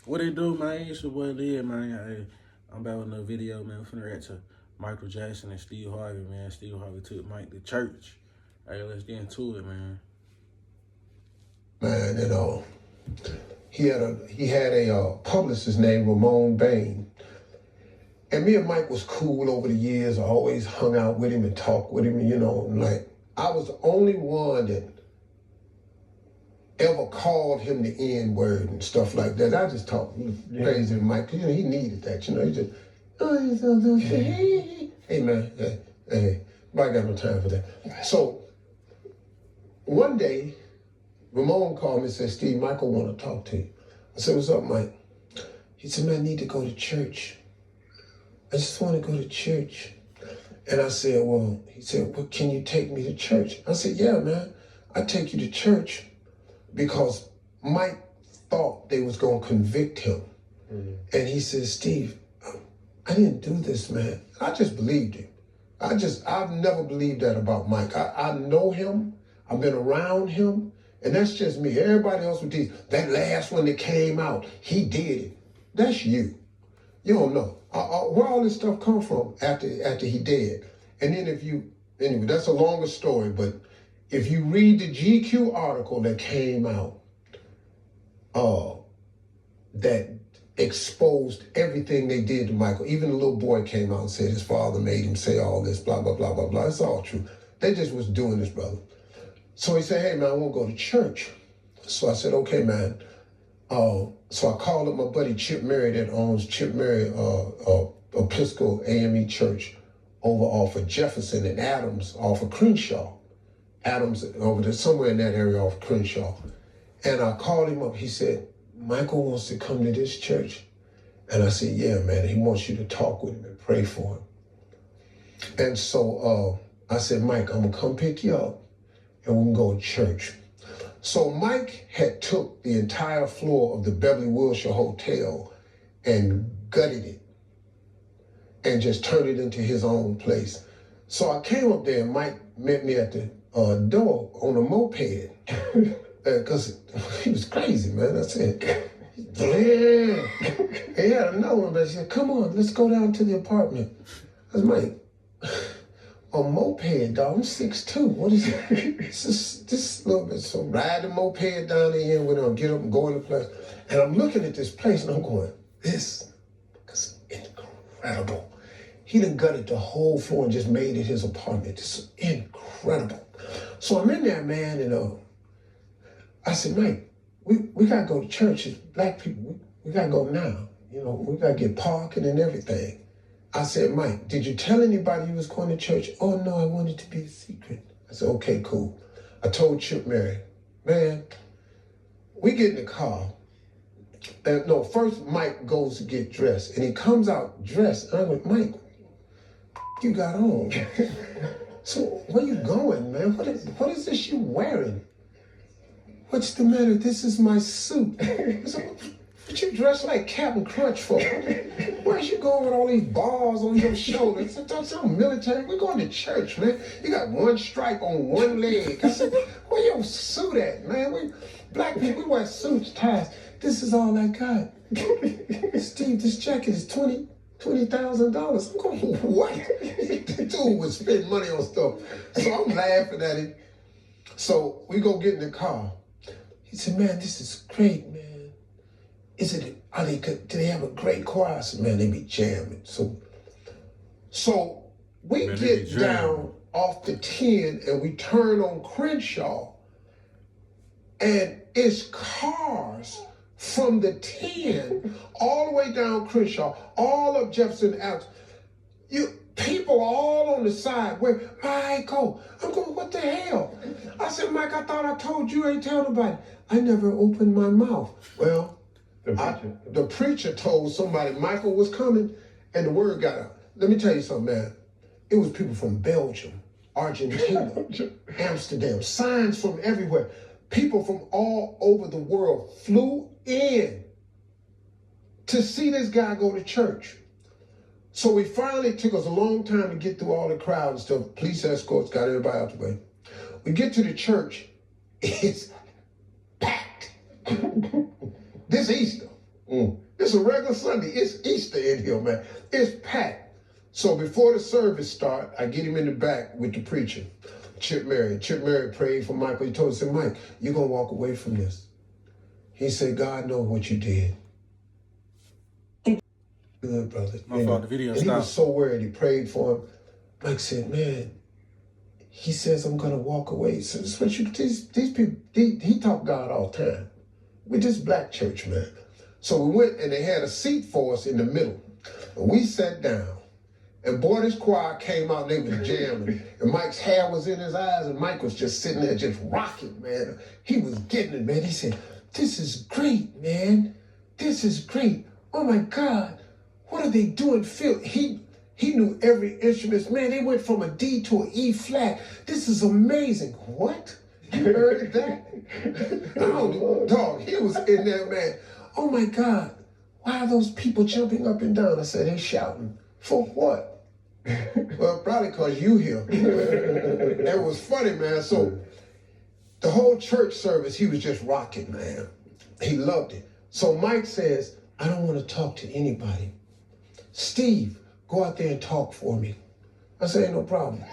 What it do, man? It's your boy Lid, man. Hey, I'm back with another video, man. We're finna react to Michael Jackson and Steve Harvey, man. Steve Harvey took Mike to church. Hey, let's get into it, man. Man, he had a publicist named Ramon Bain. And me and Mike was cool over the years. I always hung out with him and talked with him, and like I was the only one that ever called him the N-word and stuff like that. I just talked crazy to Mike, because he needed that, he just, hey man, hey, Mike got no time for that. So one day, Ramon called me and said, Steve, Michael want to talk to you. I said, what's up, Mike? He said, man, I need to go to church. I just want to go to church. And I said, he said, well, can you take me to church? I said, yeah, man, I'll take you to church, because Mike thought they was going to convict him. Mm-hmm. And he said, Steve, I didn't do this, man. I just believed him. I've never believed that about Mike. I know him. I've been around him. And that's just me. Everybody else with these, that last one that came out, he did it. That's you. You don't know. Where all this stuff come from after he dead. And then anyway, that's a longer story, but if you read the GQ article that came out, that exposed everything they did to Michael. Even the little boy came out and said his father made him say all this, blah, blah, blah, blah, blah. It's all true. They just was doing this, brother. So he said, hey, man, I want to go to church. So I said, okay, man. So I called up my buddy Chip Murray that owns Chip Murray Episcopal AME Church over off of Jefferson and Adams off of Crenshaw. Adams over there, somewhere in that area off Crenshaw. And I called him up. He said, Michael wants to come to this church. And I said, yeah, man, he wants you to talk with him and pray for him. And so I said, Mike, I'm going to come pick you up and we can go to church. So Mike had took the entire floor of the Beverly Wilshire Hotel and gutted it and just turned it into his own place. So I came up there and Mike met me at the door on a moped, because he was crazy, man. I said, yeah. He had another one, but he said, come on, let's go down to the apartment. I was Mike, a moped, dog. I'm 6'2". What is it? This little bit. So ride the moped down there and we're gonna get up and go in the place. And I'm looking at this place and I'm going, this is incredible. He done gutted the whole floor and just made it his apartment. This is incredible. So I'm in there, man, and I said, Mike, we gotta go to church as black people. We gotta go now. We gotta get parking and everything. I said, Mike, did you tell anybody you was going to church? Oh no, I wanted to be a secret. I said, okay, cool. I told Chip Murray, man, we get in the car. No, first Mike goes to get dressed and he comes out dressed. And I went, Mike, you got on? So where you going, man? What is this you wearing? What's the matter? This is my suit. So, what you dressed like Captain Crunch for? Where's you going with all these balls on your shoulders? That's some military. We're going to church, man. You got one stripe on one leg. I said, where your suit at, man? We black people, we wear suits, ties. This is all I got. Steve, this jacket is $20,000. I'm going, what? The dude would spend money on stuff. So I'm laughing at him. So we go get in the car. He said, man, this is great, man. Do they have a great choir? I said, man, they be jamming. So we get down off the 10 and we turn on Crenshaw, and it's cars from the 10 all the way down Crenshaw, all up Jefferson Avenue. People all on the side. Where Michael? I'm going, what the hell? I said, Mike, I thought I told you, ain't tell nobody. I never opened my mouth. Well, the preacher told somebody Michael was coming, and the word got out. Let me tell you something, man. It was people from Belgium, Argentina, Amsterdam, signs from everywhere. People from all over the world flew in to see this guy go to church. So we finally, took us a long time to get through all the crowd and stuff. Police escorts got everybody out the way. We get to the church, it's packed. This Easter. It's a regular Sunday. It's Easter in here, man. It's packed. So before the service start, I get him in the back with the preacher, Chip Murray. Chip Murray prayed for Michael. He told him, said, Mike, you're going to walk away from this. He said, God knows what you did. Good, brother. My fault, the video and stopped. He was so worried. He prayed for him. Mike said, man, he says, I'm going to walk away. So this what you, these people, he taught God all the time. We're just black church, man. So we went and they had a seat for us in the middle. And we sat down. And boy, this choir came out and they was jamming. And Mike's hair was in his eyes and Mike was just sitting there just rocking, man. He was getting it, man. He said, this is great, man. This is great. Oh my God. What are they doing? Phil, he knew every instrument. Man, they went from a D to an E flat. This is amazing. What? You heard that? Dog, he was in there, man. Oh my God. Why are those people jumping up and down? I said, they shouting. For what? Well, probably because you here. It was funny, man. So the whole church service, he was just rocking, man. He loved it. So Mike says, I don't want to talk to anybody. Steve, go out there and talk for me. I said, ain't no problem.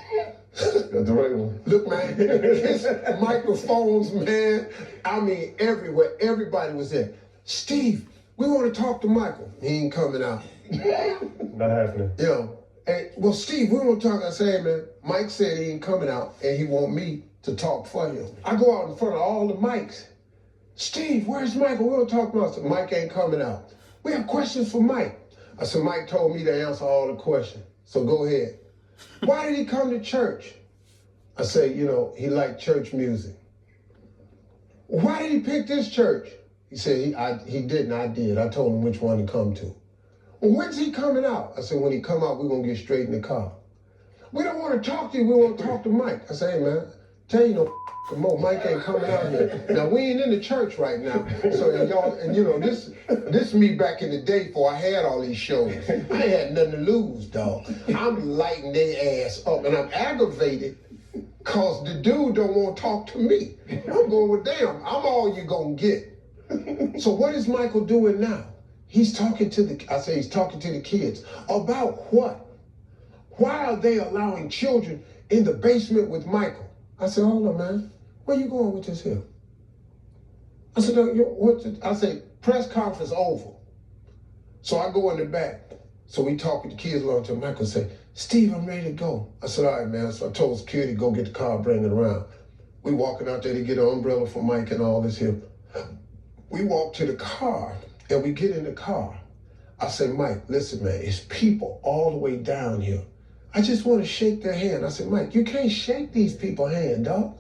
That's the right one. Look, man, his microphones, man, I mean, everywhere. Everybody was there. Steve, we want to talk to Michael. He ain't coming out. Not happening. You know, hey, well, Steve, we want to talk. I say, hey, man, Mike said he ain't coming out, and he want me to talk for him. I go out in front of all the mics. Steve, where's Michael? We want to talk about something. Mike ain't coming out. We have questions for Mike. I said, Mike told me to answer all the questions, so go ahead. Why did he come to church? I say, you know, he liked church music. Why did he pick this church? He said, he didn't, I did. I told him which one to come to. Well, when's he coming out? I said, when he come out, we're going to get straight in the car. We don't want to talk to you, we want to talk to Mike. I said, hey, man, tell you no more, Mike ain't coming out here. Now, we ain't in the church right now. So, and you know, this me back in the day before I had all these shows. I ain't had nothing to lose, dog. I'm lighting their ass up, and I'm aggravated because the dude don't want to talk to me. I'm going, well, damn, I'm all you going to get. So what is Michael doing now? He's talking to he's talking to the kids. About what? Why are they allowing children in the basement with Michael? I said, hold on, man. Where you going with this here? I said, I say, press conference over. So I go in the back. So we talk with the kids along until Michael say, Steve, I'm ready to go. I said, all right, man. So I told security, go get the car, bring it around. We walking out there to get an umbrella for Mike and all this here. We walk to the car and we get in the car. I say, Mike, listen, man, it's people all the way down here. I just want to shake their hand. I said, Mike, you can't shake these people's hand, dog.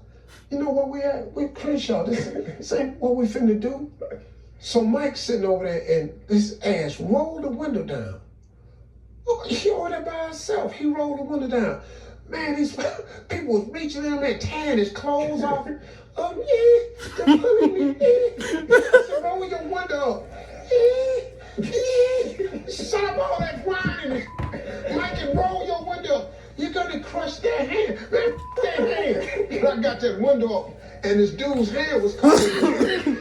You know what we at? We Crenshaw. This ain't what we finna do. So Mike's sitting over there and this ass rolled the window down. Look, he over there by himself. He rolled the window down. Man, these people was reaching in there, tearing his clothes off. Oh, yeah, they're pulling me. I said, roll your window up. Stop all that whining. Mike, and roll your window up. You're gonna crush their hand. Man, their hand. And I got that window up, and this dude's hand was coming.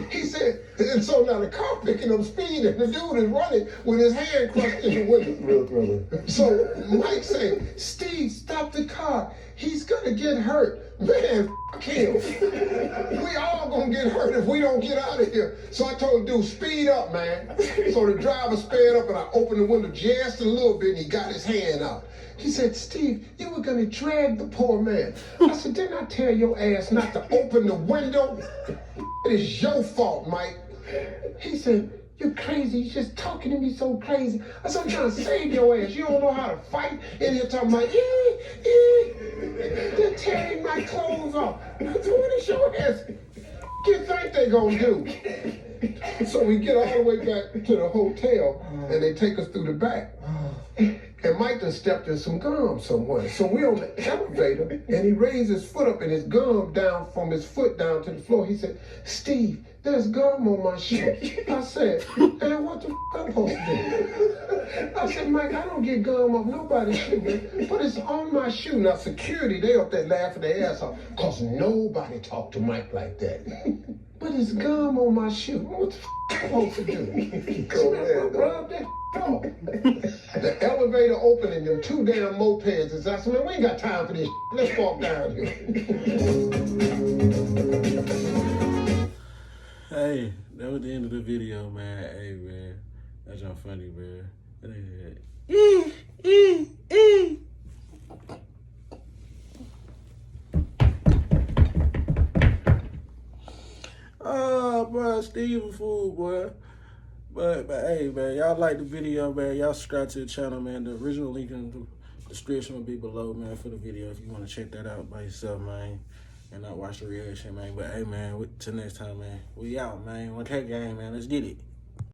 He said, and so now the car picking up speed, and the dude is running with his hand crushed in the window. Real thriller. So Mike said, Steve, stop the car. He's gonna get hurt. Man, f*** him. We all gonna get hurt if we don't get out of here. So I told the dude, speed up, man. So the driver sped up and I opened the window just a little bit and he got his hand out. He said, Steve, you were gonna drag the poor man. I said, didn't I tell your ass not to open the window? It is your fault, Mike. He said, you crazy, you just talking to me so crazy. I said, I'm trying to save your ass. You don't know how to fight. And you're talking about, they're tearing my clothes off. I said, what is your ass? You think they gonna do? So we get all the way back to the hotel and they take us through the back. And Mike done stepped in some gum somewhere. So we on the elevator and he raised his foot up and his gum down from his foot down to the floor. He said, Steve, there's gum on my shoe. I said, and what the f I'm supposed to do? I said, Mike, I don't get gum off nobody's shoe, man. But it's on my shoe. Now security, they up there laughing their ass off because nobody talked to Mike like that. But it's gum on my shoe. What the f supposed to do? Go ahead, Rub that off. The elevator opening, them 2 damn mopeds is that, man, we ain't got time for this. Let's walk down here. Hey, that was the end of the video, man. Hey, man. That's not funny, man. That ain't it. Oh, bro, Steve a fool, boy. But hey, man, y'all like the video, man. Y'all subscribe to the channel, man. The original link in the description will be below, man, for the video if you want to check that out by yourself, man. And not watch the reaction, man. But hey, man, till next time, man. We out, man. 1K game, man. Let's get it.